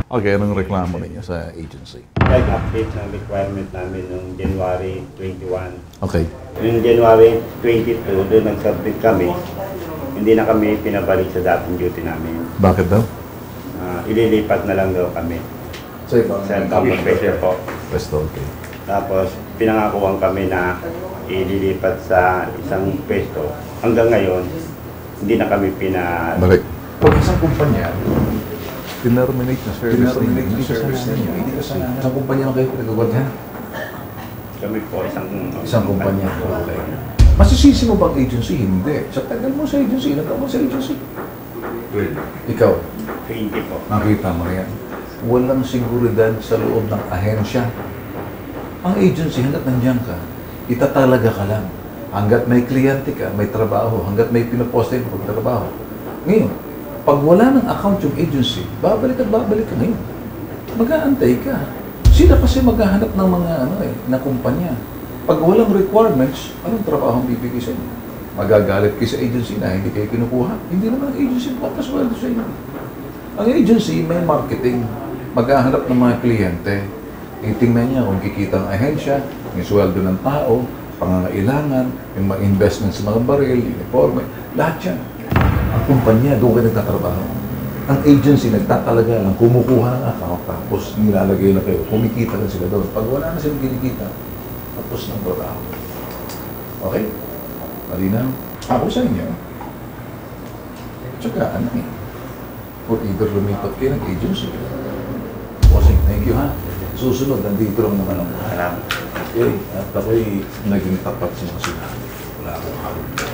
Okay, anong reklamo ninyo sa agency? Nag-update ng requirement namin noong January 21. Okay. Noong January 22, doon nag-submit kami. Hindi na kami pinabalik sa dating duty namin. Bakit daw? Ililipat na lang daw kami. Sa ibang Sa Campus Pwesto po. Pwesto, okay. Tapos pinangakuan kami na ililipat sa isang pwesto. Hanggang ngayon, hindi na kami Balik. Pag isang kumpanya, tinerminate na service Terminate yung service ninyo. Hindi ka sa isang kumpanya lang kayo pinagagawaghan. Kami po Isang kumpanya. Okay. Masisisi mo bang agency? Hindi. Sa tagal mo sa agency, nagkaw mo sa agency. Ikaw, 20 po. nakita mo yan. Walang seguridad sa loob ng ahensya. Ang agency, hanggat nandiyan ka, itatalaga ka lang. Hanggat may kliyente ka, may trabaho. Hanggat may pinaposte mo pagtrabaho. Ngayon, pag wala ng account yung agency, babalik ka ngayon. Mag-aantay ka. Sila kasi maghahanap ng mga na kumpanya. Pag walang requirements, anong trabaho ang bibigay sa inyo? Magagalit kayo sa agency na hindi kayo kinukuha. Hindi naman ang agency papasweldo sa inyo. Ang agency may marketing. Maghahanap ng mga kliyente. Itingnan niya kung kikita ang ahensya, yung sweldo ng tao, pangangailangan, yung mga investment sa mga baril, uniforme, lahat yan. Ang kumpanya, doon ka nagtatrabaho. Ang agency, nagtatalaga lang, kumukuha ng account, tapos nilalagay na kayo, kumikita na sila doon. Pag wala na silang kinikita, tapos ng trabaho. Okay? Malinaw? Ako sa inyo. Tsaka, or either lumipat kayo ng agency. Bossing, thank you ha. Susunod, nandito lang naman ako. Salamat. Okay, at ako'y naging tapat sa mga sinabi. Wala akong hawag.